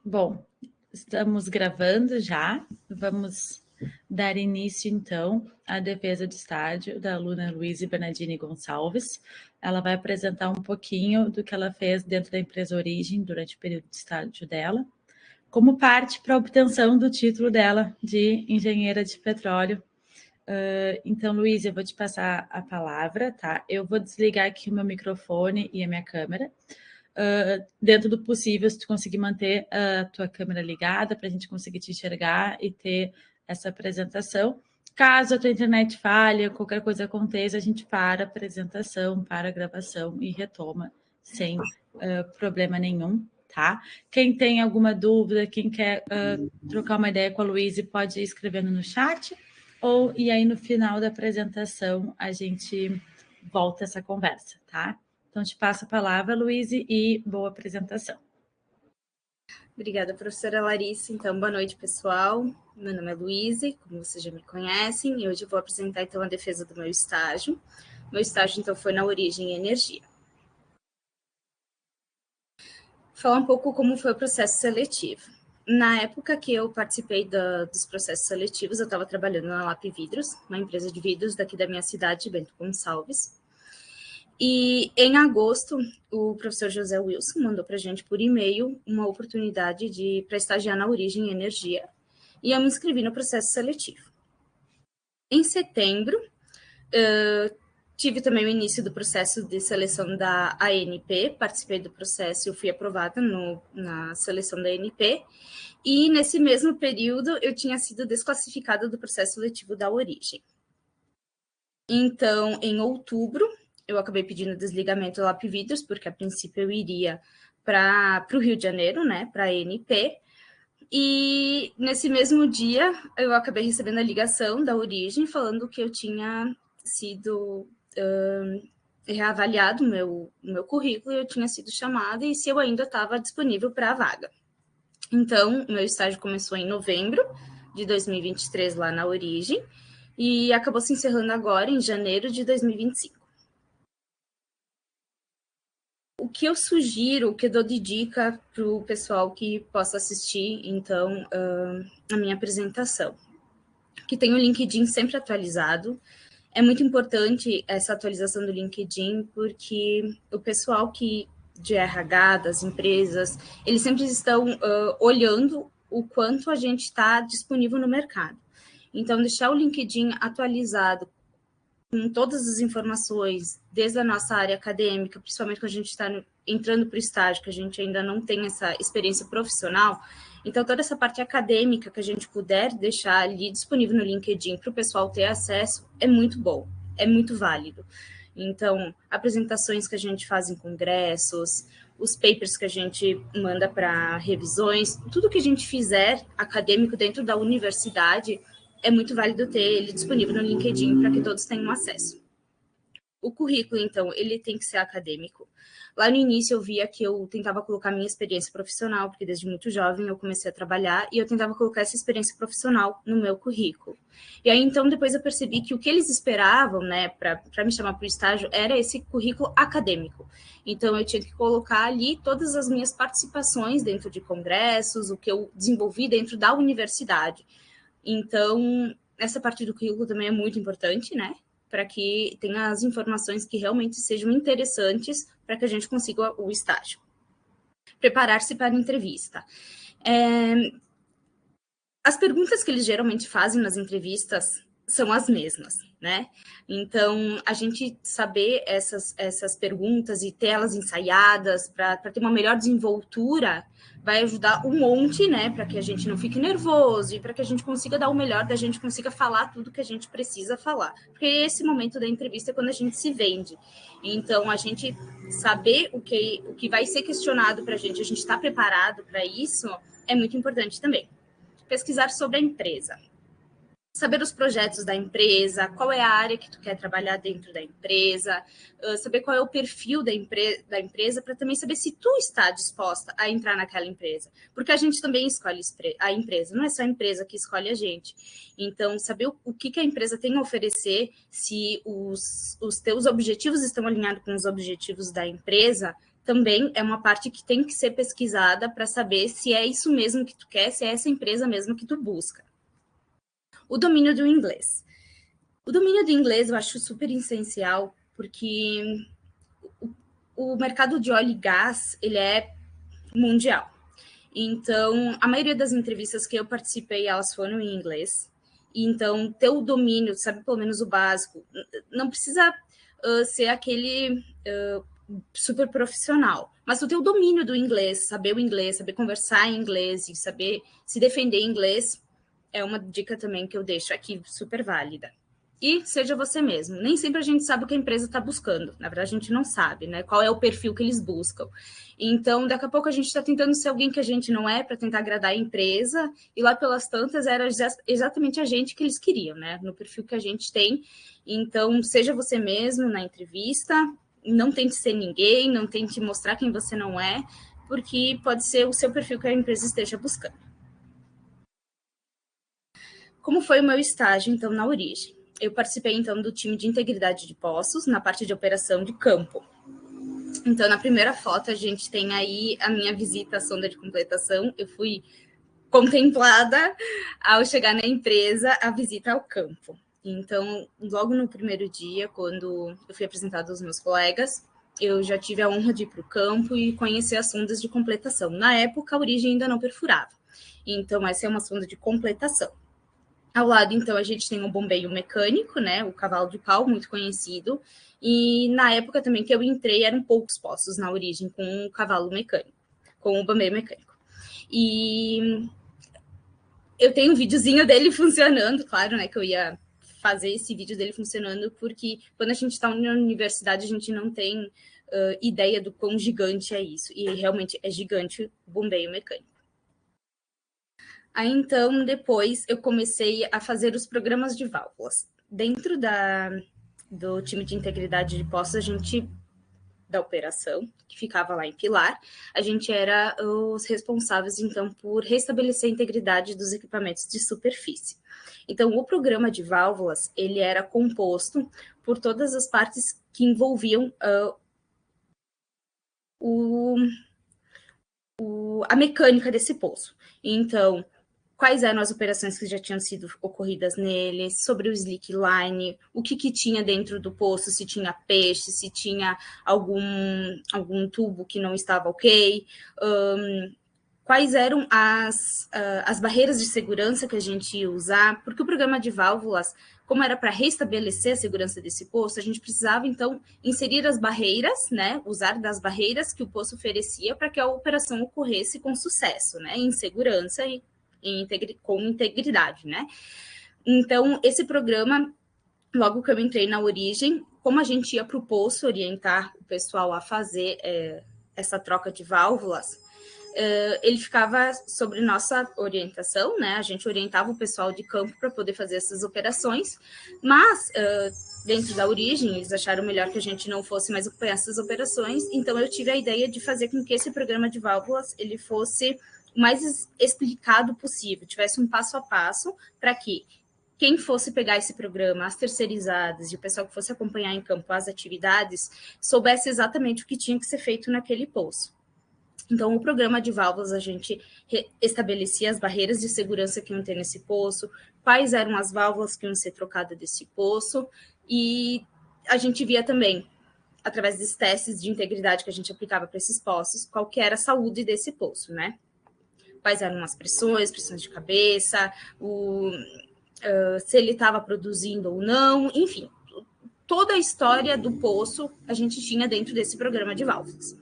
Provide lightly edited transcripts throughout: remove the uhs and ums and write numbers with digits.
Bom, estamos gravando já. Vamos dar início, então, à defesa de estágio da aluna Luíse Bernardini Gonçalves. Ela vai apresentar um pouquinho do que ela fez dentro da empresa Origem durante o período de estágio dela, como parte para a obtenção do título dela de engenheira de petróleo. Então, Luíse, eu vou te passar a palavra, tá? Eu vou desligar aqui o meu microfone e a minha câmera. Dentro do possível, se tu conseguir manter a tua câmera ligada para a gente conseguir te enxergar e ter essa apresentação. Caso a tua internet falhe, qualquer coisa aconteça, a gente para a apresentação, para a gravação e retoma sem problema nenhum, tá? Quem tem alguma dúvida, quem quer trocar uma ideia com a Luíse, pode ir escrevendo no chat, e aí no final da apresentação a gente volta essa conversa, tá? Então, te passo a palavra, Luíse, e boa apresentação. Obrigada, professora Larissa. Então, boa noite, pessoal. Meu nome é Luíse, como vocês já me conhecem, e hoje eu vou apresentar, então, a defesa do meu estágio. Meu estágio, então, foi na Origem Energia. Falar um pouco como foi o processo seletivo. Na época que eu participei dos processos seletivos, eu estava trabalhando na Lap Vidros, uma empresa de vidros daqui da minha cidade, Bento Gonçalves. E em agosto, o professor José Wilson mandou para a gente por e-mail uma oportunidade para estagiar na Origem Energia, e eu me inscrevi no processo seletivo. Em setembro, tive também o início do processo de seleção da ANP, participei do processo e fui aprovada na seleção da ANP, e nesse mesmo período eu tinha sido desclassificada do processo seletivo da Origem. Então, em outubro, eu acabei pedindo desligamento da Lap Vidros, porque a princípio eu iria para o Rio de Janeiro, né, para a ANP, e nesse mesmo dia eu acabei recebendo a ligação da Origem falando que eu tinha sido reavaliado o meu currículo, eu tinha sido chamada e se eu ainda estava disponível para a vaga. Então, meu estágio começou em novembro de 2023 lá na Origem e acabou se encerrando agora em janeiro de 2025. O que eu sugiro, o que eu dou de dica para o pessoal que possa assistir, então, a minha apresentação, que tem o LinkedIn sempre atualizado. É muito importante essa atualização do LinkedIn, porque o pessoal de RH, das empresas, eles sempre estão olhando o quanto a gente está disponível no mercado. Então, deixar o LinkedIn atualizado com todas as informações, desde a nossa área acadêmica, principalmente quando a gente está entrando para o estágio, que a gente ainda não tem essa experiência profissional. Então, toda essa parte acadêmica que a gente puder deixar ali disponível no LinkedIn para o pessoal ter acesso é muito bom, é muito válido. Então, apresentações que a gente faz em congressos, os papers que a gente manda para revisões, tudo que a gente fizer acadêmico dentro da universidade, é muito válido ter ele disponível no LinkedIn para que todos tenham acesso. O currículo, então, ele tem que ser acadêmico. Lá no início eu via que eu tentava colocar minha experiência profissional, porque desde muito jovem eu comecei a trabalhar e eu tentava colocar essa experiência profissional no meu currículo. E aí, então, depois eu percebi que o que eles esperavam, né, para me chamar para o estágio era esse currículo acadêmico. Então, eu tinha que colocar ali todas as minhas participações dentro de congressos, o que eu desenvolvi dentro da universidade. Então, essa parte do currículo também é muito importante, né? Para que tenha as informações que realmente sejam interessantes para que a gente consiga o estágio. Preparar-se para a entrevista. As perguntas que eles geralmente fazem nas entrevistas são as mesmas, né? Então, a gente saber essas perguntas e ter elas ensaiadas para ter uma melhor desenvoltura vai ajudar um monte, né? Para que a gente não fique nervoso e para que a gente consiga dar o melhor, da gente consiga falar tudo que a gente precisa falar. Porque esse momento da entrevista é quando a gente se vende. Então, a gente saber o que vai ser questionado para a gente estar preparado para isso, é muito importante também. Pesquisar sobre a empresa. Saber os projetos da empresa, qual é a área que tu quer trabalhar dentro da empresa, saber qual é o perfil da empresa, para também saber se tu está disposta a entrar naquela empresa. Porque a gente também escolhe a empresa, não é só a empresa que escolhe a gente. Então, saber o que a empresa tem a oferecer, se os teus objetivos estão alinhados com os objetivos da empresa, também é uma parte que tem que ser pesquisada para saber se é isso mesmo que tu quer, se é essa empresa mesmo que tu busca. O domínio do inglês. O domínio do inglês eu acho super essencial, porque o mercado de óleo e gás, ele é mundial. Então, a maioria das entrevistas que eu participei, elas foram em inglês. Então, ter o domínio, sabe, pelo menos o básico, não precisa ser aquele super profissional, mas tu ter o domínio do inglês, saber conversar em inglês e saber se defender em inglês, é uma dica também que eu deixo aqui, super válida. E seja você mesmo. Nem sempre a gente sabe o que a empresa está buscando. Na verdade, a gente não sabe, né? Qual é o perfil que eles buscam. Então, daqui a pouco a gente está tentando ser alguém que a gente não é para tentar agradar a empresa. E lá pelas tantas era exatamente a gente que eles queriam, né? No perfil que a gente tem. Então, seja você mesmo na entrevista. Não tente ser ninguém, não tente mostrar quem você não é, porque pode ser o seu perfil que a empresa esteja buscando. Como foi o meu estágio, então, na origem? Eu participei, então, do time de integridade de poços, na parte de operação de campo. Então, na primeira foto, a gente tem aí a minha visita à sonda de completação. Eu fui contemplada, ao chegar na empresa, a visita ao campo. Então, logo no primeiro dia, quando eu fui apresentada aos meus colegas, eu já tive a honra de ir para o campo e conhecer as sondas de completação. Na época, a origem ainda não perfurava. Então, essa é uma sonda de completação. Ao lado, então, a gente tem um bombeio mecânico, né? O cavalo de pau, muito conhecido. E na época também que eu entrei, eram poucos postos na origem com o cavalo mecânico, com o bombeio mecânico. E eu tenho um videozinho dele funcionando, claro, né? Que eu ia fazer esse vídeo dele funcionando, porque quando a gente está na universidade, a gente não tem ideia do quão gigante é isso. E realmente é gigante o bombeio mecânico. Aí, então, depois eu comecei a fazer os programas de válvulas. Dentro do time de integridade de poços, a gente, da operação, que ficava lá em Pilar, a gente era os responsáveis, então, por restabelecer a integridade dos equipamentos de superfície. Então, o programa de válvulas, ele era composto por todas as partes que envolviam a mecânica desse poço. Então, quais eram as operações que já tinham sido ocorridas nele, sobre o slick line, o que tinha dentro do poço, se tinha peixe, se tinha algum tubo que não estava ok, quais eram as barreiras de segurança que a gente ia usar, porque o programa de válvulas, como era para restabelecer a segurança desse poço, a gente precisava, então, inserir as barreiras, né, usar das barreiras que o poço oferecia para que a operação ocorresse com sucesso, né, em segurança e com integridade, né? Então, esse programa, logo que eu entrei na origem, como a gente ia para o poço orientar o pessoal a fazer essa troca de válvulas, ele ficava sobre nossa orientação, né? A gente orientava o pessoal de campo para poder fazer essas operações, mas dentro da origem, eles acharam melhor que a gente não fosse mais acompanhar essas operações, então eu tive a ideia de fazer com que esse programa de válvulas ele fosse o mais explicado possível, tivesse um passo a passo para que quem fosse pegar esse programa, as terceirizadas e o pessoal que fosse acompanhar em campo as atividades, soubesse exatamente o que tinha que ser feito naquele poço. Então, o programa de válvulas, a gente estabelecia as barreiras de segurança que iam ter nesse poço, quais eram as válvulas que iam ser trocadas desse poço, e a gente via também, através dos testes de integridade que a gente aplicava para esses poços, qual que era a saúde desse poço, né? Quais eram as pressões de cabeça, se ele estava produzindo ou não, enfim, toda a história do poço a gente tinha dentro desse programa de válvulas.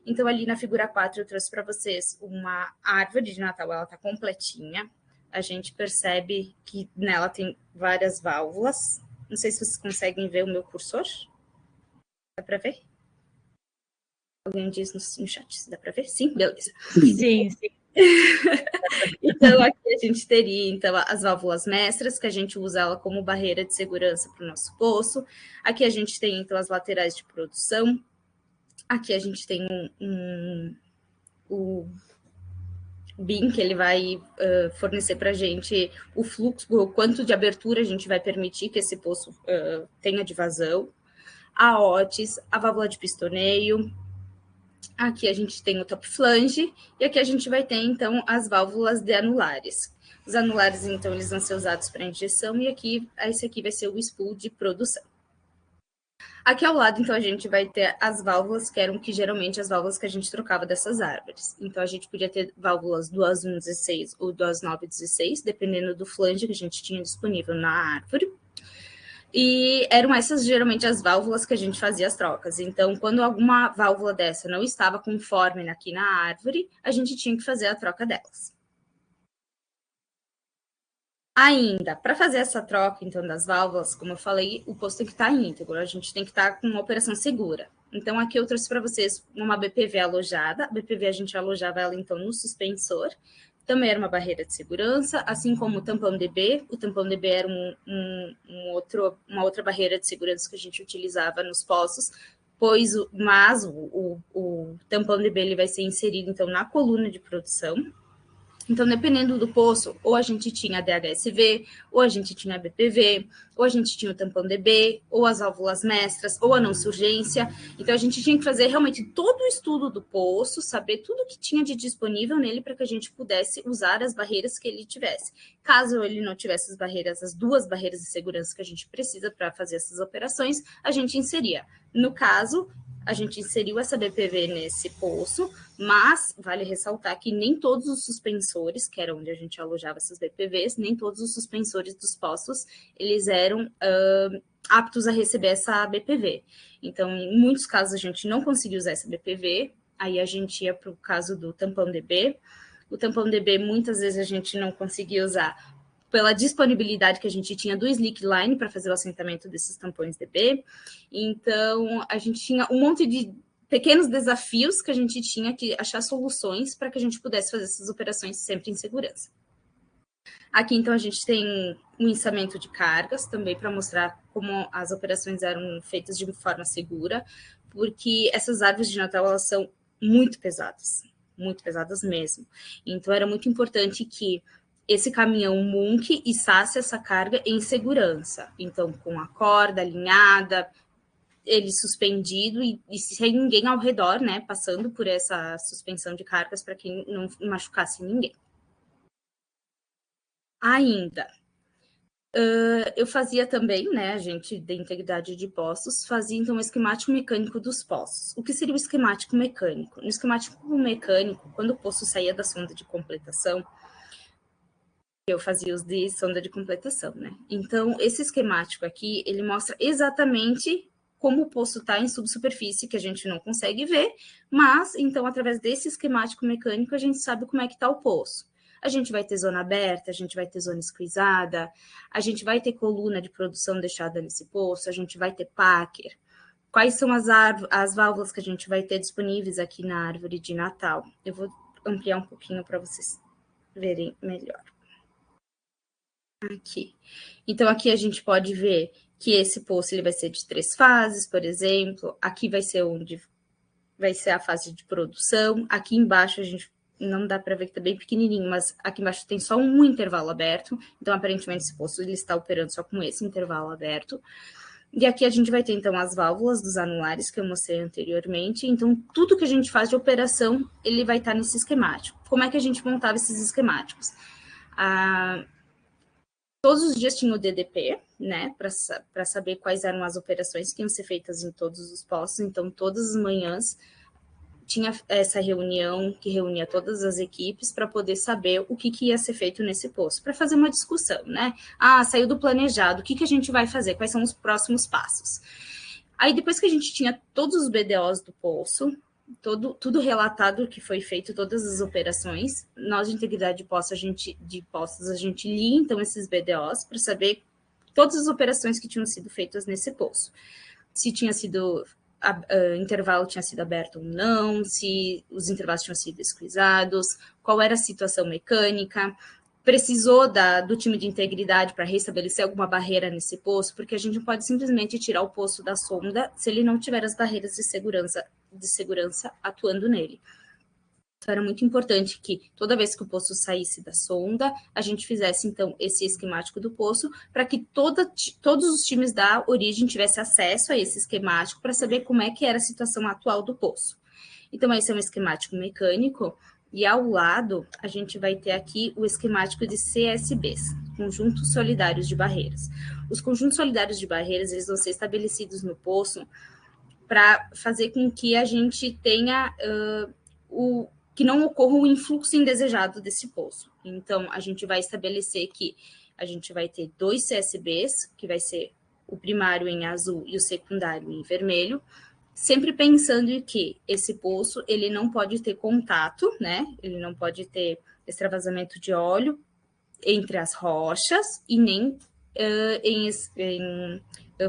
Então, ali na figura 4, eu trouxe para vocês uma árvore de Natal, ela está completinha. A gente percebe que nela tem várias válvulas. Não sei se vocês conseguem ver o meu cursor. Dá para ver? Alguém diz no chat se dá para ver? Sim, beleza. Sim, sim. Então, aqui a gente teria então, as válvulas mestras, que a gente usa ela como barreira de segurança para o nosso poço. Aqui a gente tem, então, as laterais de produção. Aqui a gente tem o BIM, que ele vai fornecer para a gente o fluxo, o quanto de abertura a gente vai permitir que esse poço tenha de vazão. A OTIS, a válvula de pistoneio, Aqui a gente tem o top flange, e aqui a gente vai ter, então, as válvulas de anulares. Os anulares, então, eles vão ser usados para injeção, e aqui, esse aqui vai ser o spool de produção. Aqui ao lado, então, a gente vai ter as válvulas, que eram geralmente as válvulas que a gente trocava dessas árvores. Então, a gente podia ter válvulas do AS116 ou do AS916, dependendo do flange que a gente tinha disponível na árvore. E eram essas geralmente as válvulas que a gente fazia as trocas. Então, quando alguma válvula dessa não estava conforme aqui na árvore, a gente tinha que fazer a troca delas. Ainda, para fazer essa troca, então, das válvulas, como eu falei, o poço tem que estar íntegro, a gente tem que estar com uma operação segura. Então, aqui eu trouxe para vocês uma BPV alojada. A BPV a gente alojava ela, então, no suspensor. Também era uma barreira de segurança, assim como o tampão DB. O tampão DB era uma outra barreira de segurança que a gente utilizava nos poços, mas o tampão DB ele vai ser inserido, então, na coluna de produção. Então, dependendo do poço, ou a gente tinha a DHSV, ou a gente tinha a BPV, ou a gente tinha o tampão DB, ou as válvulas mestras, ou a não surgência. Então, a gente tinha que fazer realmente todo o estudo do poço, saber tudo que tinha de disponível nele para que a gente pudesse usar as barreiras que ele tivesse. Caso ele não tivesse as barreiras, as duas barreiras de segurança que a gente precisa para fazer essas operações, a gente inseria. No caso, a gente inseriu essa BPV nesse poço, mas vale ressaltar que nem todos os suspensores, que era onde a gente alojava essas BPVs, nem todos os suspensores dos poços, eles eram aptos a receber essa BPV. Então, em muitos casos, a gente não conseguia usar essa BPV, aí a gente ia para o caso do tampão DB. O tampão DB, muitas vezes, a gente não conseguia usar pela disponibilidade que a gente tinha do Slickline para fazer o assentamento desses tampões DB. Então, a gente tinha um monte de pequenos desafios que a gente tinha que achar soluções para que a gente pudesse fazer essas operações sempre em segurança. Aqui, então, a gente tem um içamento de cargas, também para mostrar como as operações eram feitas de forma segura, porque essas árvores de Natal, elas são muito pesadas mesmo. Então, era muito importante que esse caminhão Munk içasse essa carga em segurança. Então, com a corda alinhada, ele suspendido e sem ninguém ao redor, né, passando por essa suspensão de cargas para que não machucasse ninguém. Ainda, eu fazia também, né, a gente da integridade de poços, fazia então o esquemático mecânico dos poços. O que seria o esquemático mecânico? No esquemático mecânico, quando o poço saía da sonda de completação, eu fazia os de sonda de completação, né? Então, esse esquemático aqui, ele mostra exatamente como o poço está em subsuperfície, que a gente não consegue ver, mas, então, através desse esquemático mecânico, a gente sabe como é que está o poço. A gente vai ter zona aberta, a gente vai ter zona squeezada, a gente vai ter coluna de produção deixada nesse poço, a gente vai ter packer. Quais são as válvulas que a gente vai ter disponíveis aqui na árvore de Natal? Eu vou ampliar um pouquinho para vocês verem melhor. Aqui. Então, aqui a gente pode ver que esse poço ele vai ser de 3 fases, por exemplo. Aqui vai ser onde vai ser a fase de produção. Aqui embaixo a gente não dá para ver que está bem pequenininho, mas aqui embaixo tem só um intervalo aberto. Então, aparentemente, esse poço ele está operando só com esse intervalo aberto. E aqui a gente vai ter, então, as válvulas dos anulares que eu mostrei anteriormente. Então, tudo que a gente faz de operação, ele vai estar nesse esquemático. Como é que a gente montava esses esquemáticos? Todos os dias tinha o DDP, né, para saber quais eram as operações que iam ser feitas em todos os postos. Então, todas as manhãs tinha essa reunião que reunia todas as equipes para poder saber o que ia ser feito nesse posto, para fazer uma discussão, né? Saiu do planejado, o que a gente vai fazer? Quais são os próximos passos? Aí, depois que a gente tinha todos os BDOs do poço, tudo relatado que foi feito, todas as operações, nós de integridade de postos, a gente lia, então, esses BDOs para saber todas as operações que tinham sido feitas nesse poço. Se tinha sido intervalo tinha sido aberto ou não, se os intervalos tinham sido squeezados, qual era a situação mecânica, precisou do time de integridade para restabelecer alguma barreira nesse poço, porque a gente não pode simplesmente tirar o poço da sonda se ele não tiver as barreiras de segurança atuando nele. Então, era muito importante que toda vez que o poço saísse da sonda, a gente fizesse, então, esse esquemático do poço para que todos os times da origem tivessem acesso a esse esquemático para saber como é que era a situação atual do poço. Então, esse é um esquemático mecânico, e ao lado, a gente vai ter aqui o esquemático de CSBs, Conjuntos Solidários de Barreiras. Os conjuntos solidários de barreiras, eles vão ser estabelecidos no poço para fazer com que a gente tenha que não ocorra um influxo indesejado desse poço. Então, a gente vai estabelecer que a gente vai ter 2 CSBs, que vai ser o primário em azul e o secundário em vermelho, sempre pensando em que esse poço ele não pode ter contato, né? Ele não pode ter extravasamento de óleo entre as rochas e nem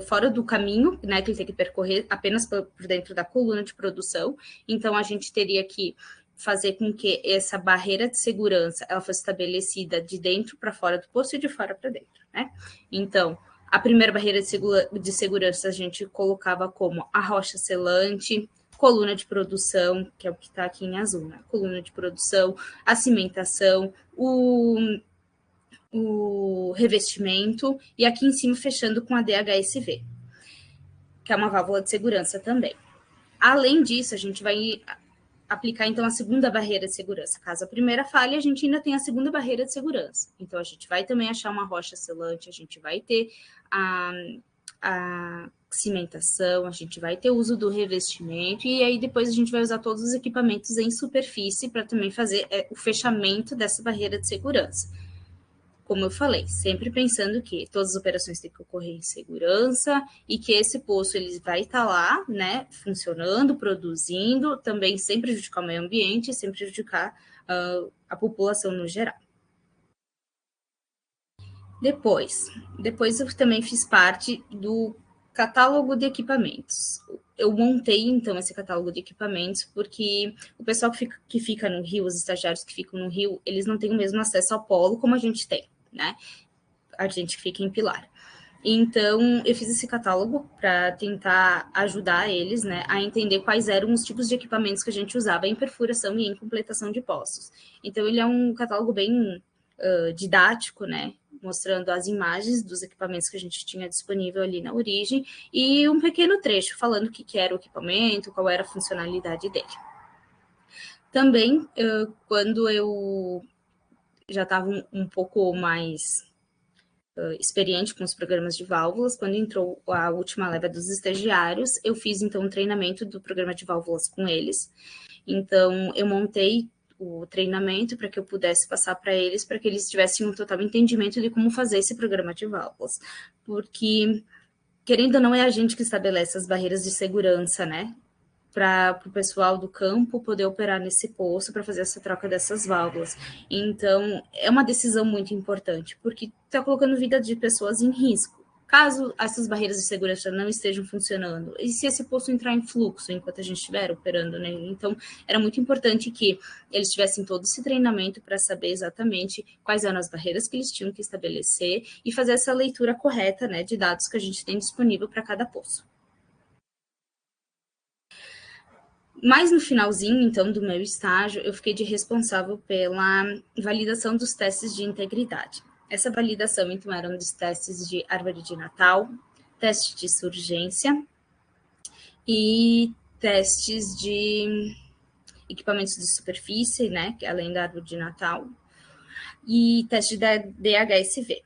fora do caminho, né? Que ele tem que percorrer apenas por dentro da coluna de produção. Então, a gente teria que fazer com que essa barreira de segurança ela fosse estabelecida de dentro para fora do poço e de fora para dentro, né? Então, a primeira barreira de segurança a gente colocava como a rocha selante, coluna de produção, que é o que está aqui em azul, né? Coluna de produção, a cimentação, o revestimento, e aqui em cima fechando com a DHSV, que é uma válvula de segurança também. Além disso, a gente vai aplicar, então, a segunda barreira de segurança. Caso a primeira falhe, a gente ainda tem a segunda barreira de segurança. Então, a gente vai também achar uma rocha selante, a gente vai ter a cimentação, a gente vai ter uso do revestimento, e aí depois a gente vai usar todos os equipamentos em superfície para também fazer o fechamento dessa barreira de segurança. Como eu falei, sempre pensando que todas as operações têm que ocorrer em segurança e que esse poço ele vai estar lá, né, funcionando, produzindo, também sem prejudicar o meio ambiente, sem prejudicar a população no geral. Depois eu também fiz parte do catálogo de equipamentos. Eu montei, então, esse catálogo de equipamentos porque o pessoal que fica no Rio, os estagiários que ficam no Rio, eles não têm o mesmo acesso ao polo como a gente tem, né? A gente que fica em Pilar. Então, eu fiz esse catálogo para tentar ajudar eles, né, a entender quais eram os tipos de equipamentos que a gente usava em perfuração e em completação de poços. Então, ele é um catálogo bem didático, né, mostrando as imagens dos equipamentos que a gente tinha disponível ali na origem e um pequeno trecho falando o que era o equipamento, qual era a funcionalidade dele. Também, quando eu já estava um pouco mais experiente com os programas de válvulas, quando entrou a última leva dos estagiários, eu fiz, então, um treinamento do programa de válvulas com eles. Então, eu montei o treinamento para que eu pudesse passar para eles, para que eles tivessem um total entendimento de como fazer esse programa de válvulas. Porque, querendo ou não, é a gente que estabelece as barreiras de segurança, né? Para o pessoal do campo poder operar nesse poço, para fazer essa troca dessas válvulas. Então, é uma decisão muito importante, porque está colocando a vida de pessoas em risco. Caso essas barreiras de segurança não estejam funcionando, e se esse poço entrar em fluxo enquanto a gente estiver operando, né? Então, era muito importante que eles tivessem todo esse treinamento para saber exatamente quais eram as barreiras que eles tinham que estabelecer e fazer essa leitura correta, né, de dados que a gente tem disponível para cada poço. Mas no finalzinho, então, do meu estágio, eu fiquei de responsável pela validação dos testes de integridade. Essa validação, então, eram dos testes de árvore de Natal, teste de surgência e testes de equipamentos de superfície, né, além da árvore de Natal, e teste da DHSV,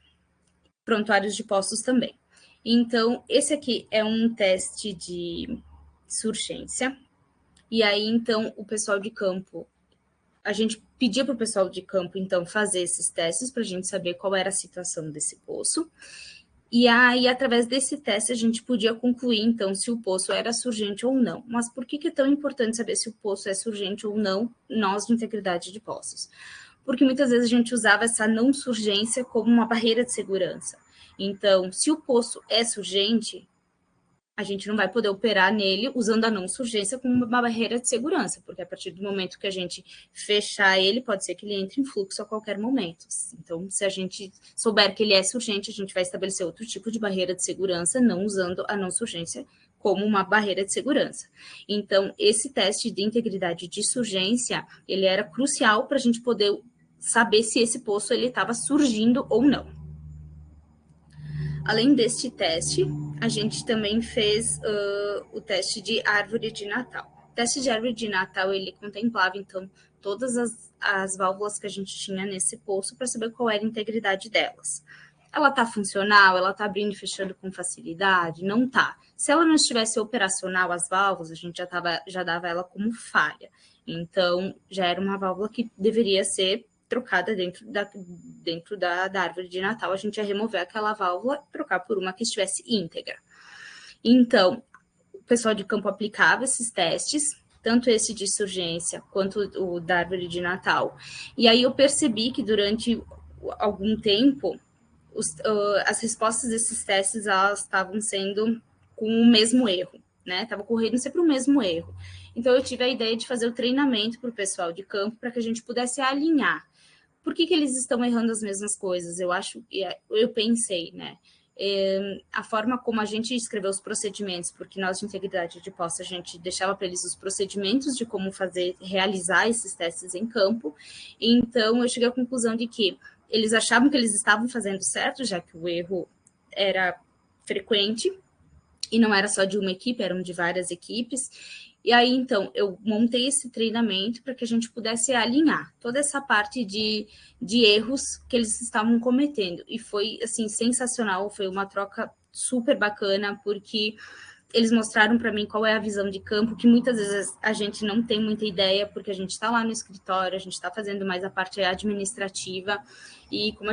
prontuários de postos também. Então, esse aqui é um teste de surgência. E aí, então, o pessoal de campo, a gente pedia para o pessoal de campo, então, fazer esses testes para a gente saber qual era a situação desse poço. E aí, através desse teste, a gente podia concluir, então, se o poço era surgente ou não. Mas por que é tão importante saber se o poço é surgente ou não, nós de integridade de poços? Porque muitas vezes a gente usava essa não surgência como uma barreira de segurança. Então, se o poço é surgente, a gente não vai poder operar nele usando a não surgência como uma barreira de segurança, porque a partir do momento que a gente fechar ele, pode ser que ele entre em fluxo a qualquer momento. Então, se a gente souber que ele é surgente, a gente vai estabelecer outro tipo de barreira de segurança, não usando a não surgência como uma barreira de segurança. Então, esse teste de integridade de surgência, ele era crucial para a gente poder saber se esse poço ele estava surgindo ou não. Além deste teste, a gente também fez o teste de árvore de Natal. teste de árvore de Natal, ele contemplava, então, todas as válvulas que a gente tinha nesse poço para saber qual era a integridade delas. Ela está funcional? Ela está abrindo e fechando com facilidade? Não está. Se ela não estivesse operacional, as válvulas, a gente já dava ela como falha. Então, já era uma válvula que deveria ser trocada dentro da árvore de Natal. A gente ia remover aquela válvula e trocar por uma que estivesse íntegra. Então, o pessoal de campo aplicava esses testes, tanto esse de surgência quanto o da árvore de Natal. E aí eu percebi que durante algum tempo, as respostas desses testes, elas estavam sendo com o mesmo erro, né? Estava correndo sempre o mesmo erro. Então, eu tive a ideia de fazer o treinamento para o pessoal de campo para que a gente pudesse alinhar. Por que eles estão errando as mesmas coisas? Eu pensei, né? A forma como a gente escreveu os procedimentos, porque nós de integridade de posse, a gente deixava para eles os procedimentos de como realizar esses testes em campo. Então, eu cheguei à conclusão de que eles achavam que eles estavam fazendo certo, já que o erro era frequente, e não era só de uma equipe, eram de várias equipes. E aí, então, eu montei esse treinamento para que a gente pudesse alinhar toda essa parte de erros que eles estavam cometendo. E foi, assim, sensacional, foi uma troca super bacana, porque eles mostraram para mim qual é a visão de campo, que muitas vezes a gente não tem muita ideia, porque a gente está lá no escritório, a gente está fazendo mais a parte administrativa, e como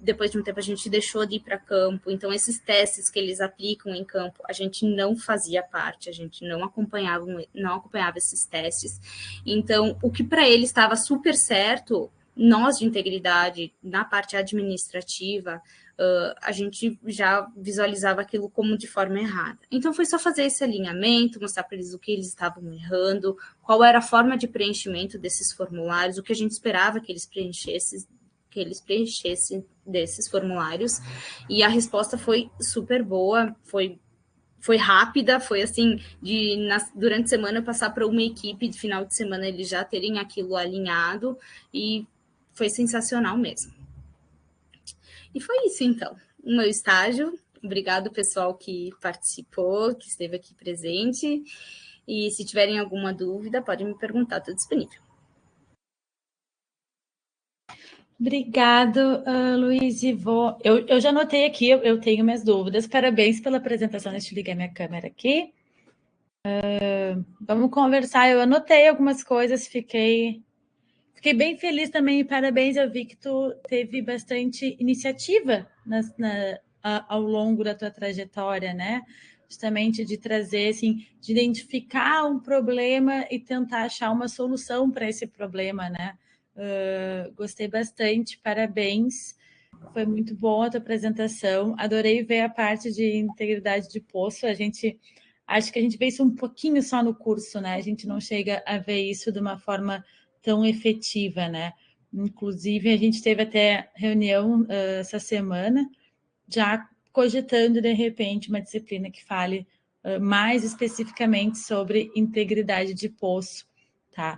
depois de um tempo, a gente deixou de ir para campo, então esses testes que eles aplicam em campo, a gente não fazia parte, a gente não acompanhava esses testes. Então, o que para eles estava super certo, nós de integridade, na parte administrativa, a gente já visualizava aquilo como de forma errada. Então, foi só fazer esse alinhamento, mostrar para eles o que eles estavam errando, qual era a forma de preenchimento desses formulários, o que a gente esperava que eles preenchessem desses formulários, e a resposta foi super boa, foi rápida, foi assim, durante a semana passar para uma equipe, de final de semana eles já terem aquilo alinhado, e foi sensacional mesmo. E foi isso, então, o meu estágio. Obrigado, pessoal que participou, que esteve aqui presente. E se tiverem alguma dúvida, podem me perguntar, estou disponível. Obrigado, Luiz. Eu já anotei aqui, eu tenho minhas dúvidas. Parabéns pela apresentação. Deixa eu ligar minha câmera aqui. Vamos conversar. Eu anotei algumas coisas, fiquei bem feliz também. Parabéns, eu vi que tu teve bastante iniciativa ao longo da tua trajetória, né? Justamente de trazer, assim, de identificar um problema e tentar achar uma solução para esse problema, né? Gostei bastante, parabéns. Foi muito boa a tua apresentação. Adorei ver a parte de integridade de poço. Acho que a gente vê isso um pouquinho só no curso, né? A gente não chega a ver isso de uma forma tão efetiva, né? Inclusive, a gente teve até reunião essa semana, já cogitando, de repente, uma disciplina que fale mais especificamente sobre integridade de poço, tá?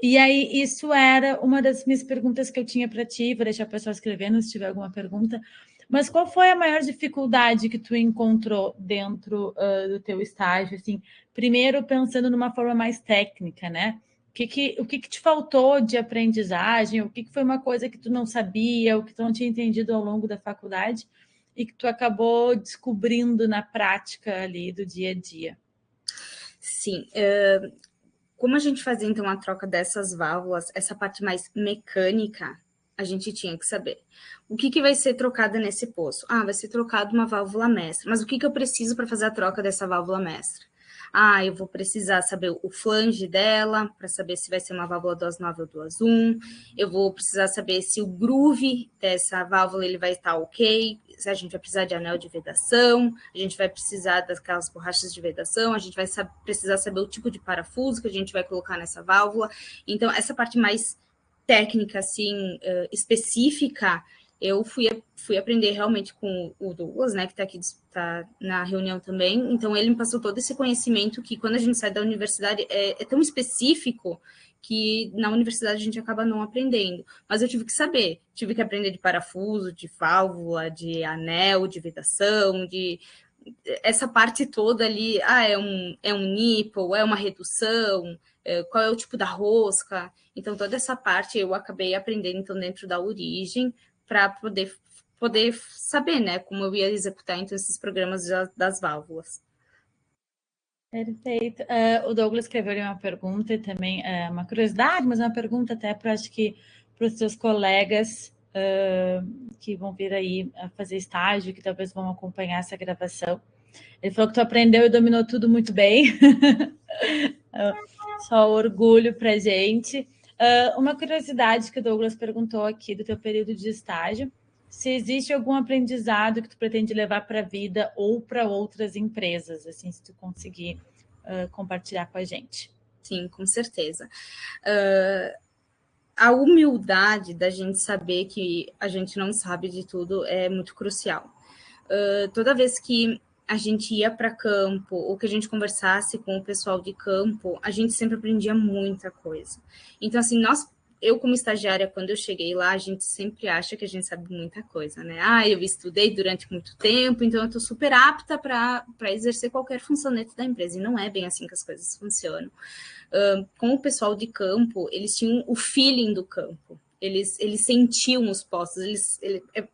E aí, isso era uma das minhas perguntas que eu tinha para ti, vou deixar o pessoal escrevendo se tiver alguma pergunta. Mas qual foi a maior dificuldade que tu encontrou dentro do teu estágio? Assim, primeiro, pensando numa forma mais técnica, né? O que te faltou de aprendizagem? O que foi uma coisa que tu não sabia, o que tu não tinha entendido ao longo da faculdade e que tu acabou descobrindo na prática ali do dia a dia? Sim, como a gente fazia, então, a troca dessas válvulas, essa parte mais mecânica, a gente tinha que saber. O que vai ser trocado nesse poço? Vai ser trocado uma válvula mestra. Mas o que eu preciso para fazer a troca dessa válvula mestra? Eu vou precisar saber o flange dela, para saber se vai ser uma válvula DOS 9 ou DOS 1. Eu vou precisar saber se o groove dessa válvula ele vai estar ok, se a gente vai precisar de anel de vedação, a gente vai precisar daquelas borrachas de vedação, a gente vai precisar saber o tipo de parafuso que a gente vai colocar nessa válvula. Então, essa parte mais técnica, assim, específica, eu fui aprender realmente com o Douglas, né, que está na reunião também. Então, ele me passou todo esse conhecimento que, quando a gente sai da universidade, é tão específico que na universidade a gente acaba não aprendendo. Mas eu tive que saber, tive que aprender de parafuso, de válvula, de anel, de vedação, essa parte toda ali, é um nipple, é uma redução, qual é o tipo da rosca. Então, toda essa parte eu acabei aprendendo então, dentro da origem para poder saber, né, como eu ia executar então, esses programas das válvulas. Perfeito. O Douglas escreveu ali uma pergunta e também uma curiosidade, mas uma pergunta até para acho que para os seus colegas que vão vir aí a fazer estágio, que talvez vão acompanhar essa gravação. Ele falou que tu aprendeu e dominou tudo muito bem. Só orgulho para gente. Uma curiosidade que o Douglas perguntou aqui do teu período de estágio, se existe algum aprendizado que tu pretende levar para a vida ou para outras empresas, assim, se tu conseguir compartilhar com a gente. Sim, com certeza. A humildade da gente saber que a gente não sabe de tudo é muito crucial. Toda vez que a gente ia para campo ou que a gente conversasse com o pessoal de campo, a gente sempre aprendia muita coisa. Então, assim, eu como estagiária, quando eu cheguei lá, a gente sempre acha que a gente sabe muita coisa, né? Eu estudei durante muito tempo, então eu estou super apta para exercer qualquer função dentro da empresa. E não é bem assim que as coisas funcionam. Com o pessoal de campo, eles tinham o feeling do campo. Eles sentiam os postos,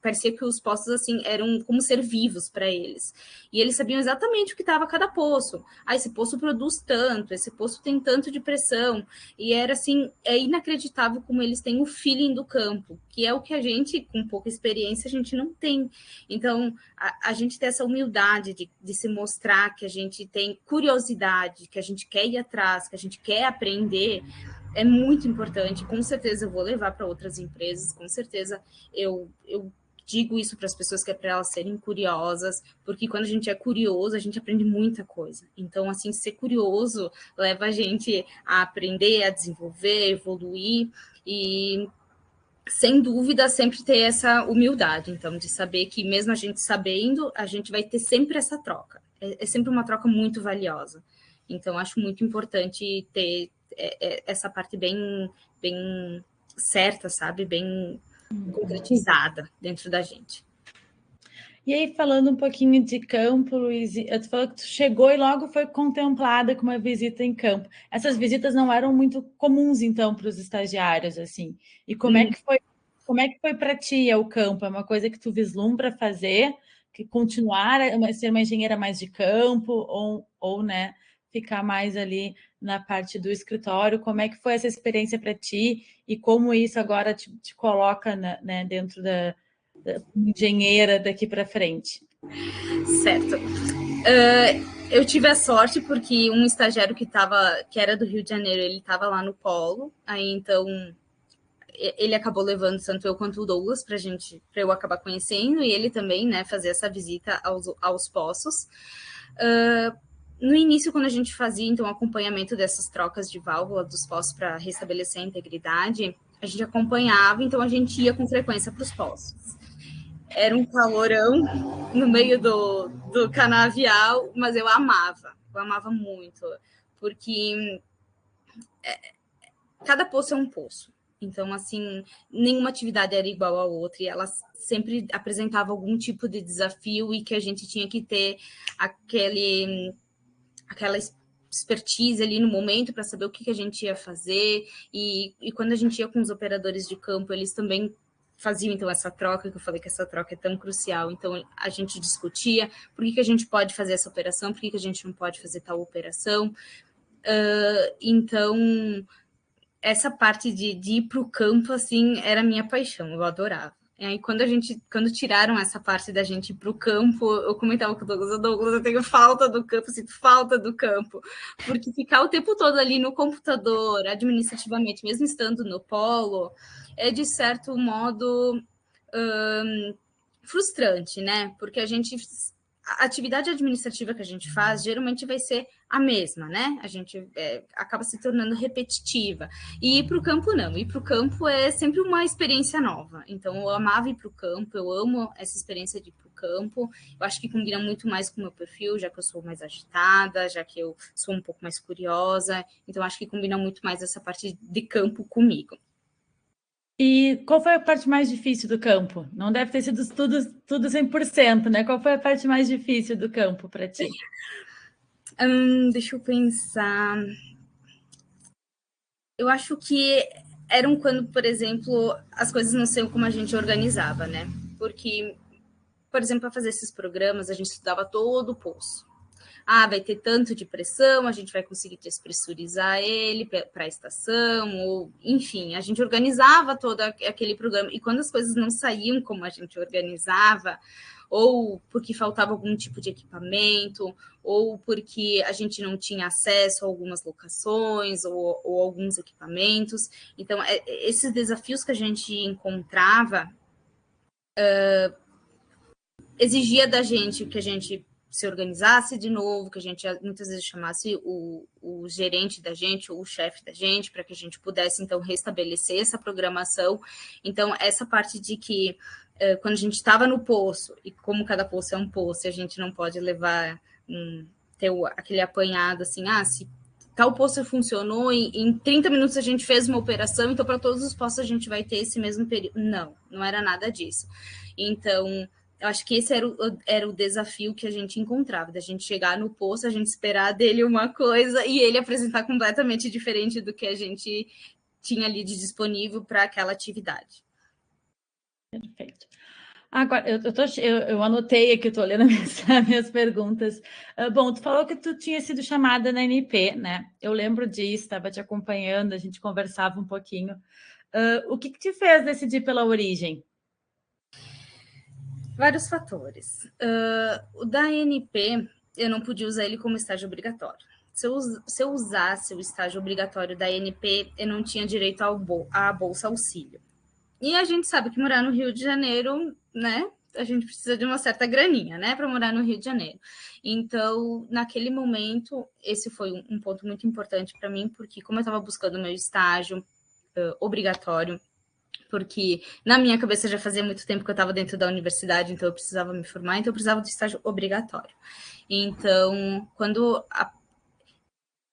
parecia que os postos assim eram como ser vivos para eles. E eles sabiam exatamente o que estava cada poço. Esse poço produz tanto, esse poço tem tanto de pressão. E era assim, é inacreditável como eles têm o feeling do campo, que é o que a gente, com pouca experiência, a gente não tem. Então, a gente tem essa humildade de se mostrar que a gente tem curiosidade, que a gente quer ir atrás, que a gente quer aprender, é muito importante. Com certeza eu vou levar para outras empresas, com certeza eu digo isso para as pessoas que é para elas serem curiosas, porque quando a gente é curioso, a gente aprende muita coisa. Então, assim, ser curioso leva a gente a aprender, a desenvolver, evoluir e, sem dúvida, sempre ter essa humildade, então, de saber que mesmo a gente sabendo, a gente vai ter sempre essa troca. É sempre uma troca muito valiosa. Então, acho muito importante ter essa parte bem certa, sabe? Bem concretizada dentro da gente. E aí, falando um pouquinho de campo, Luiz, tu falou que tu chegou e logo foi contemplada com uma visita em campo. Essas visitas não eram muito comuns, então, para os estagiários, assim. E como é que foi? Como é que foi para ti o campo? É uma coisa que tu vislumbra fazer, que continuar ser uma engenheira mais de campo ou né, ficar mais ali na parte do escritório? Como é que foi essa experiência para ti e como isso agora te coloca né, dentro da engenheira daqui para frente? Certo. Eu tive a sorte porque um estagiário que era do Rio de Janeiro, ele estava lá no Polo, aí então ele acabou levando tanto eu quanto o Douglas para eu acabar conhecendo e ele também, né, fazer essa visita aos poços. No início, quando a gente fazia então o acompanhamento dessas trocas de válvula dos poços para restabelecer a integridade, a gente acompanhava, então a gente ia com frequência para os poços. Era um calorão no meio do canavial, mas eu amava muito, porque cada poço é um poço. Então, assim, nenhuma atividade era igual à outra e elas sempre apresentavam algum tipo de desafio e que a gente tinha que ter aquela expertise ali no momento para saber o que a gente ia fazer. E quando a gente ia com os operadores de campo, eles também faziam, então, essa troca, que eu falei que essa troca é tão crucial. Então, a gente discutia por que a gente pode fazer essa operação, por que a gente não pode fazer tal operação. Então, essa parte de ir para o campo, assim, era a minha paixão, eu adorava. E aí, quando tiraram essa parte da gente ir para o campo, eu comentava com o Douglas, eu tenho falta do campo, sinto falta do campo, porque ficar o tempo todo ali no computador, administrativamente, mesmo estando no polo, é de certo modo frustrante, né? Porque a atividade administrativa que a gente faz geralmente vai ser a mesma, né? A gente acaba se tornando repetitiva. E ir para o campo, não. Ir para o campo é sempre uma experiência nova. Então, eu amava ir para o campo, eu amo essa experiência de ir para o campo. Eu acho que combina muito mais com o meu perfil, já que eu sou mais agitada, já que eu sou um pouco mais curiosa. Então, acho que combina muito mais essa parte de campo comigo. E qual foi a parte mais difícil do campo? Não deve ter sido tudo 100%, né? Qual foi a parte mais difícil do campo para ti? Deixa eu pensar. Eu acho que eram quando, por exemplo, as coisas não saiam como a gente organizava, né? Porque, por exemplo, para fazer esses programas, a gente estudava todo o poço. Vai ter tanto de pressão, a gente vai conseguir despressurizar ele para a estação, ou enfim, a gente organizava todo aquele programa. E quando as coisas não saíam como a gente organizava, ou porque faltava algum tipo de equipamento, ou porque a gente não tinha acesso a algumas locações ou alguns equipamentos. Então, esses desafios que a gente encontrava exigia da gente que a gente se organizasse de novo, que a gente muitas vezes chamasse o gerente da gente ou o chefe da gente para que a gente pudesse, então, restabelecer essa programação. Então, essa parte de que quando a gente estava no poço, e como cada poço é um poço, a gente não pode levar, ter aquele apanhado assim, se tal poço funcionou, em 30 minutos a gente fez uma operação, então para todos os postos a gente vai ter esse mesmo período. Não era nada disso. Então, eu acho que esse era o desafio que a gente encontrava, da gente chegar no posto, a gente esperar dele uma coisa e ele apresentar completamente diferente do que a gente tinha ali de disponível para aquela atividade. Perfeito. Agora, eu anotei aqui, estou olhando minhas perguntas. Bom, tu falou que tu tinha sido chamada na NP, né? Eu lembro disso, estava te acompanhando, a gente conversava um pouquinho. O que te fez decidir pela origem? Vários fatores. O da ANP, eu não podia usar ele como estágio obrigatório. Se eu usasse o estágio obrigatório da ANP, eu não tinha direito à Bolsa Auxílio. E a gente sabe que morar no Rio de Janeiro, né? A gente precisa de uma certa graninha, né, para morar no Rio de Janeiro. Então, naquele momento, esse foi um ponto muito importante para mim, porque como eu estava buscando meu estágio obrigatório, porque na minha cabeça já fazia muito tempo que eu estava dentro da universidade, então eu precisava me formar, então eu precisava de estágio obrigatório. Então,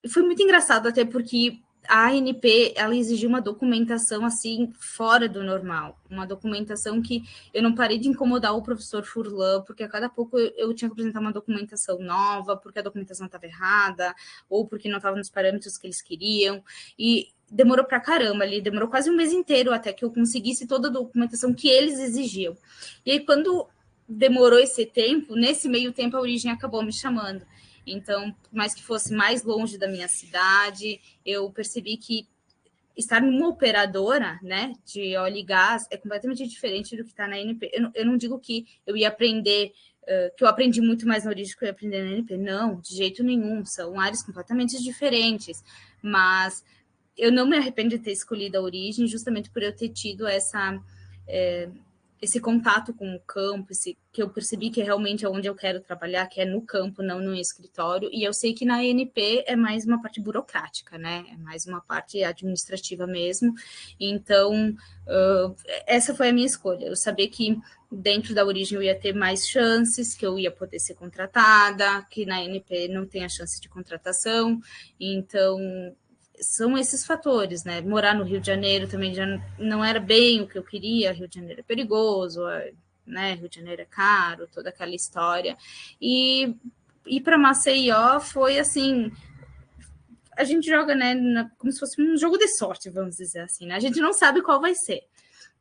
foi muito engraçado até porque a ANP, ela exigia uma documentação assim fora do normal, uma documentação que eu não parei de incomodar o professor Furlan, porque a cada pouco eu tinha que apresentar uma documentação nova, porque a documentação estava errada, ou porque não estava nos parâmetros que eles queriam, e demorou pra caramba ali, demorou quase um mês inteiro até que eu conseguisse toda a documentação que eles exigiam. E aí, quando demorou esse tempo, nesse meio tempo a Origem acabou me chamando. Então, por mais que fosse mais longe da minha cidade, eu percebi que estar numa operadora, né, de óleo e gás é completamente diferente do que está na ANP. Eu não digo que eu ia aprender, que eu aprendi muito mais na Origem do que eu ia aprender na ANP. Não, de jeito nenhum. São áreas completamente diferentes. Mas eu não me arrependo de ter escolhido a Origem justamente por eu ter tido esse contato com o campo, que eu percebi que realmente é onde eu quero trabalhar, que é no campo, não no escritório, e eu sei que na ANP é mais uma parte burocrática, né? É mais uma parte administrativa mesmo. Então, essa foi a minha escolha. Eu sabia que dentro da Origem eu ia ter mais chances, que eu ia poder ser contratada, que na ANP não tem a chance de contratação. Então, são esses fatores, né? Morar no Rio de Janeiro também já não era bem o que eu queria. Rio de Janeiro é perigoso, né? Rio de Janeiro é caro, toda aquela história. E ir para Maceió foi assim, a gente joga, né, como se fosse um jogo de sorte, vamos dizer assim, né? A gente não sabe qual vai ser.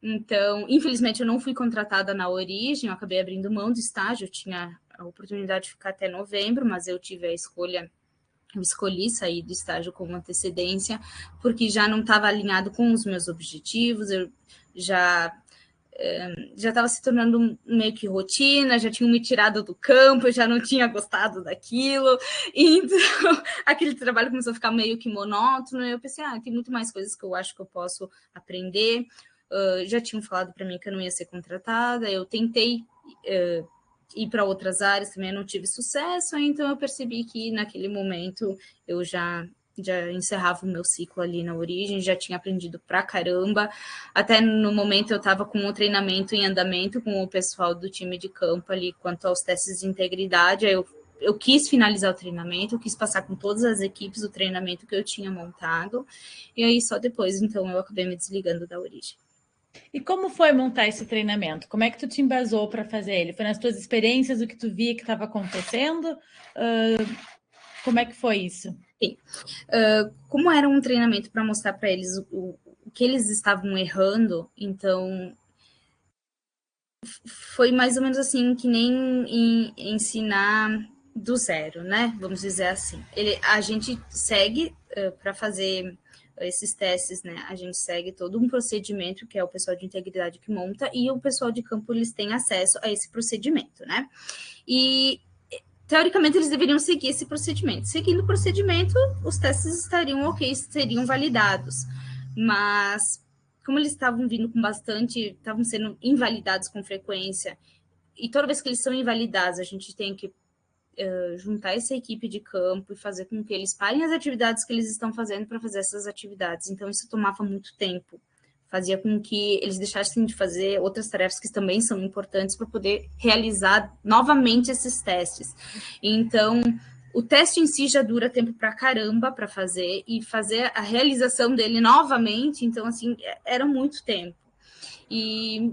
Então, infelizmente, eu não fui contratada na Origem, eu acabei abrindo mão do estágio, eu tinha a oportunidade de ficar até novembro, mas eu tive a escolha. Eu escolhi sair do estágio com antecedência, porque já não estava alinhado com os meus objetivos, eu já estava se tornando meio que rotina, já tinham me tirado do campo, eu já não tinha gostado daquilo, então aquele trabalho começou a ficar meio que monótono, e eu pensei, tem muito mais coisas que eu acho que eu posso aprender, já tinham falado para mim que eu não ia ser contratada, eu tentei ir para outras áreas, também não tive sucesso, então eu percebi que naquele momento eu já encerrava o meu ciclo ali na Origem, já tinha aprendido pra caramba, até no momento eu estava com um treinamento em andamento com o pessoal do time de campo ali, quanto aos testes de integridade, aí eu quis finalizar o treinamento, eu quis passar com todas as equipes o treinamento que eu tinha montado, e aí só depois, então, eu acabei me desligando da Origem. E como foi montar esse treinamento? Como é que tu te embasou para fazer ele? Foi nas tuas experiências, o que tu via que estava acontecendo? Como é que foi isso? Sim. Como era um treinamento para mostrar para eles o que eles estavam errando, então foi mais ou menos assim que nem ensinar do zero, né? Vamos dizer assim. A gente segue para fazer esses testes, né? A gente segue todo um procedimento que é o pessoal de integridade que monta e o pessoal de campo eles têm acesso a esse procedimento, né? E teoricamente eles deveriam seguir esse procedimento. Seguindo o procedimento, os testes estariam ok, seriam validados. Mas como eles estavam vindo com bastante, estavam sendo invalidados com frequência, e toda vez que eles são invalidados, a gente tem que juntar essa equipe de campo e fazer com que eles parem as atividades que eles estão fazendo para fazer essas atividades. Então, isso tomava muito tempo. Fazia com que eles deixassem de fazer outras tarefas que também são importantes para poder realizar novamente esses testes. Então, o teste em si já dura tempo para caramba para fazer, e fazer a realização dele novamente, então, assim, era muito tempo. E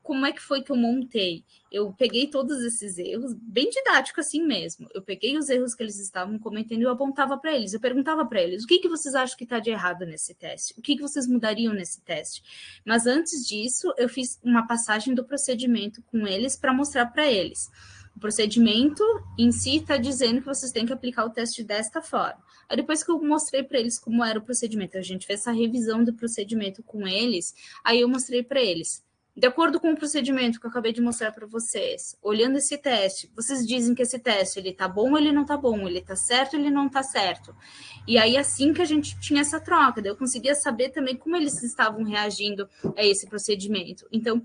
como é que foi que eu montei? Eu peguei todos esses erros, bem didático assim mesmo. Eu peguei os erros que eles estavam cometendo e eu apontava para eles. Eu perguntava para eles, o que vocês acham que está de errado nesse teste? O que vocês mudariam nesse teste? Mas antes disso, eu fiz uma passagem do procedimento com eles para mostrar para eles. O procedimento em si está dizendo que vocês têm que aplicar o teste desta forma. Aí depois que eu mostrei para eles como era o procedimento, a gente fez essa revisão do procedimento com eles, aí eu mostrei para eles. De acordo com o procedimento que eu acabei de mostrar para vocês, olhando esse teste, vocês dizem que esse teste ele tá bom ou ele não tá bom, ele tá certo ou ele não tá certo. E aí assim que a gente tinha essa troca, daí eu conseguia saber também como eles estavam reagindo a esse procedimento. Então,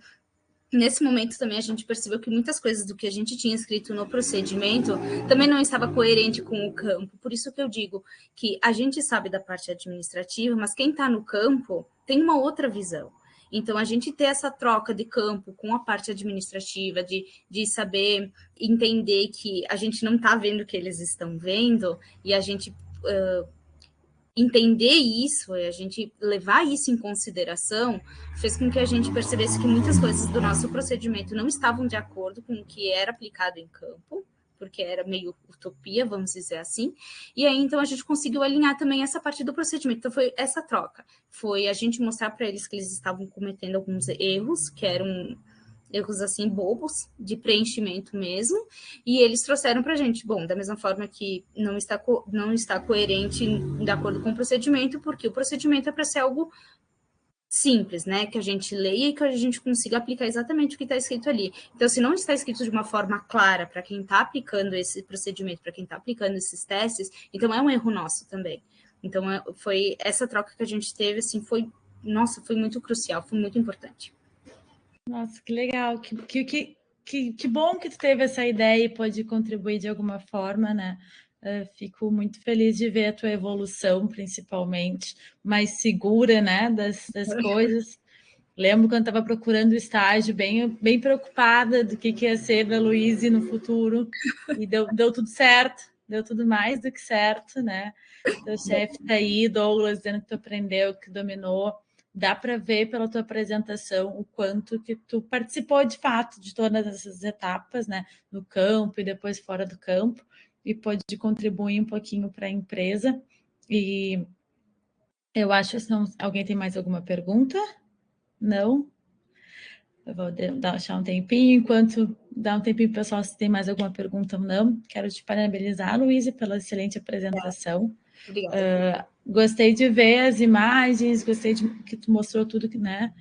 nesse momento também a gente percebeu que muitas coisas do que a gente tinha escrito no procedimento também não estava coerente com o campo. Por isso que eu digo que a gente sabe da parte administrativa, mas quem está no campo tem uma outra visão. Então, a gente ter essa troca de campo com a parte administrativa, de saber entender que a gente não está vendo o que eles estão vendo, e a gente entender isso, a gente levar isso em consideração, fez com que a gente percebesse que muitas coisas do nosso procedimento não estavam de acordo com o que era aplicado em campo, porque era meio utopia, vamos dizer assim, e aí então a gente conseguiu alinhar também essa parte do procedimento. Então foi essa troca, foi a gente mostrar para eles que eles estavam cometendo alguns erros, que eram erros assim bobos, de preenchimento mesmo, e eles trouxeram para a gente, bom, da mesma forma que não está coerente de acordo com o procedimento, porque o procedimento é para ser algo simples, né, que a gente leia e que a gente consiga aplicar exatamente o que está escrito ali. Então, se não está escrito de uma forma clara para quem está aplicando esse procedimento, para quem está aplicando esses testes, então é um erro nosso também. Então, foi essa troca que a gente teve, assim, foi muito crucial, foi muito importante. Nossa, que legal, que bom que tu teve essa ideia e pôde contribuir de alguma forma, né? Fico muito feliz de ver a tua evolução, principalmente, mais segura, né, das coisas. Lembro quando estava procurando estágio, bem preocupada do que ia ser da Luíse no futuro, e deu tudo certo, deu tudo mais do que certo, né? Teu chefe está aí, Douglas, dizendo que tu aprendeu, que dominou. Dá para ver pela tua apresentação o quanto que tu participou de fato de todas essas etapas, né? No campo e depois fora do campo, e pode contribuir um pouquinho para a empresa. E eu acho que alguém tem mais alguma pergunta? Não? Eu vou deixar um tempinho, enquanto dá um tempinho para o pessoal se tem mais alguma pergunta ou não. Quero te parabenizar, Luíse, pela excelente apresentação. Obrigada. Gostei de ver as imagens, gostei de que tu mostrou tudo, né?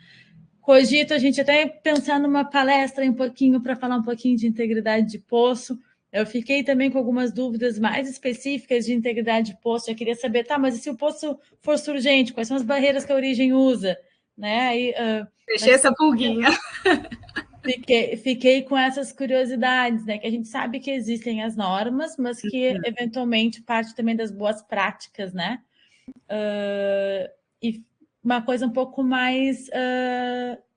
Cogito a gente até pensar numa palestra um pouquinho para falar um pouquinho de integridade de poço. Eu fiquei também com algumas dúvidas mais específicas de integridade de poço. Eu queria saber, tá, mas e se o poço for surgente, quais são as barreiras que a origem usa? Né? Aí, deixei essa pulguinha. Fiquei com essas curiosidades, né? Que a gente sabe que existem as normas, mas que eventualmente parte também das boas práticas, né? E uma coisa um pouco mais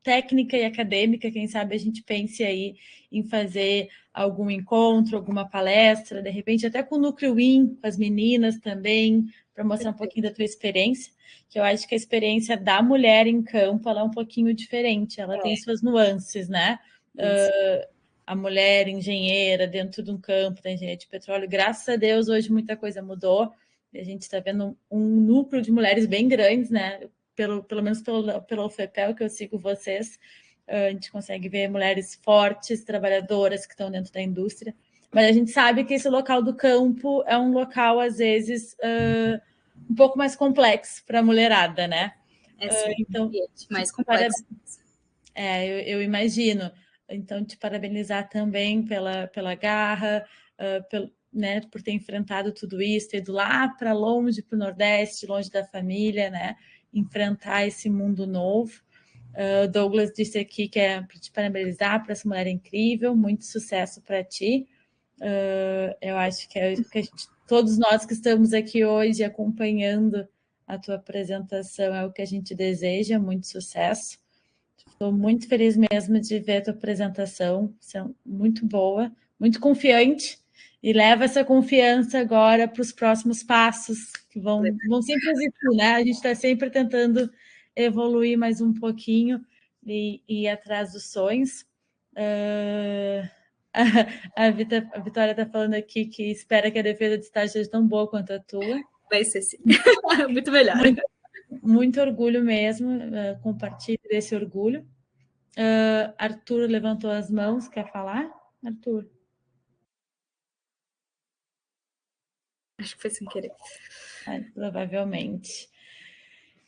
técnica e acadêmica, quem sabe a gente pense aí em fazer algum encontro, alguma palestra, de repente até com o Núcleo IN, com as meninas também, para mostrar um pouquinho da tua experiência, que eu acho que a experiência da mulher em campo ela é um pouquinho diferente, ela tem suas nuances, né? A mulher engenheira dentro de um campo da engenharia de petróleo, graças a Deus, hoje muita coisa mudou, a gente está vendo um núcleo de mulheres bem grandes, né? Pelo menos pelo FEPEL, que eu sigo vocês, a gente consegue ver mulheres fortes, trabalhadoras que estão dentro da indústria, mas a gente sabe que esse local do campo é um local, às vezes, um pouco mais complexo para a mulherada, né? Então, mais complexo. Eu imagino. Então, te parabenizar também pela garra, né, por ter enfrentado tudo isso, ter ido lá para longe, para o Nordeste, longe da família, né? Enfrentar esse mundo novo. Douglas disse aqui que é para te parabenizar por essa mulher incrível, muito sucesso para ti. Eu acho que todos nós que estamos aqui hoje acompanhando a tua apresentação é o que a gente deseja, muito sucesso. Estou muito feliz mesmo de ver a tua apresentação, muito boa, muito confiante, e leva essa confiança agora para os próximos passos, que vão sempre existir, né? A gente está sempre tentando evoluir mais um pouquinho e ir atrás dos sonhos. A Vitória está falando aqui que espera que a defesa de estágio seja tão boa quanto a tua. Vai ser sim. Muito melhor. Muito orgulho mesmo, compartilho desse orgulho. Arthur levantou as mãos, quer falar? Arthur? Acho que foi sem querer. Provavelmente.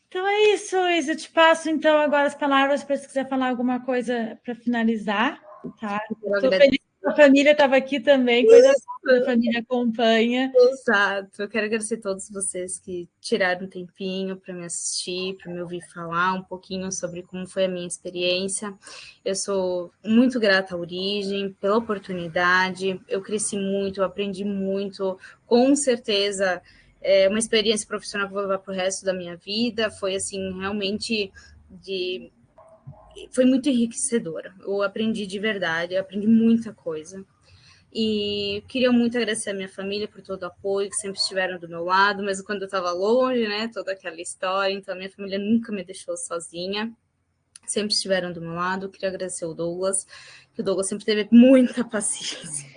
Então é isso, Isa. Eu te passo então agora as palavras para se quiser falar alguma coisa para finalizar. Tá? Estou feliz que a família estava aqui também, coisa boa, a família acompanha. Exato. Eu quero agradecer a todos vocês que tiraram um tempinho para me assistir, para me ouvir falar um pouquinho sobre como foi a minha experiência. Eu sou muito grata à Origem pela oportunidade. Eu cresci muito, eu aprendi muito, com certeza. É uma experiência profissional que eu vou levar para o resto da minha vida. Foi, assim, realmente foi muito enriquecedora. Eu aprendi de verdade, eu aprendi muita coisa. E queria muito agradecer a minha família por todo o apoio, que sempre estiveram do meu lado, mesmo quando eu estava longe, né? Toda aquela história. Então, a minha família nunca me deixou sozinha. Sempre estiveram do meu lado. Queria agradecer o Douglas, que o Douglas sempre teve muita paciência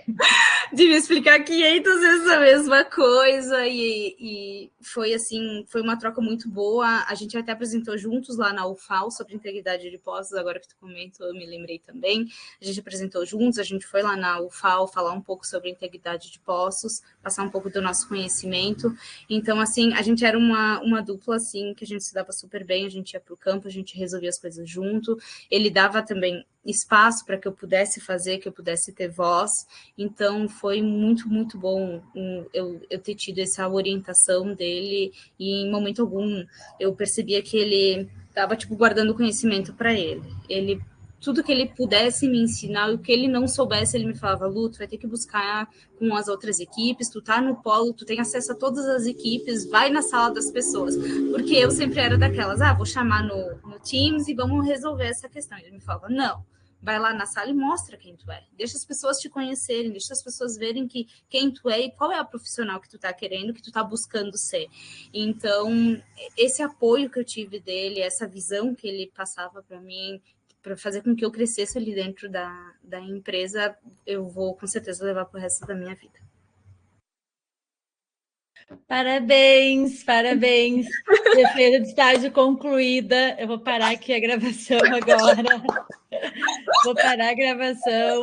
de me explicar 500 vezes a mesma coisa, e foi assim, foi uma troca muito boa. A gente até apresentou juntos lá na UFAL sobre integridade de postos, agora que tu comentou, eu me lembrei também. A gente apresentou juntos, a gente foi lá na UFAL falar um pouco sobre integridade de postos, passar um pouco do nosso conhecimento. Então, assim, a gente era uma dupla, assim, que a gente se dava super bem, a gente ia para o campo, a gente resolvia as coisas junto. Ele dava também espaço para que eu pudesse fazer, que eu pudesse ter voz. Então, foi muito, muito bom eu ter tido essa orientação dele, e em momento algum eu percebia que ele estava, tipo, guardando conhecimento para ele. Tudo que ele pudesse me ensinar, e o que ele não soubesse, ele me falava: Lu, tu vai ter que buscar com as outras equipes, tu tá no polo, tu tem acesso a todas as equipes, vai na sala das pessoas. Porque eu sempre era daquelas, vou chamar no Teams e vamos resolver essa questão. Ele me falava: não, vai lá na sala e mostra quem tu é. Deixa as pessoas te conhecerem, deixa as pessoas verem quem tu é e qual é a profissional que tu tá querendo, que tu tá buscando ser. Então, esse apoio que eu tive dele, essa visão que ele passava para mim, para fazer com que eu crescesse ali dentro da empresa, eu vou com certeza levar para o resto da minha vida. Parabéns, parabéns. Defesa de estágio concluída. Eu vou parar aqui a gravação agora. Vou parar a gravação.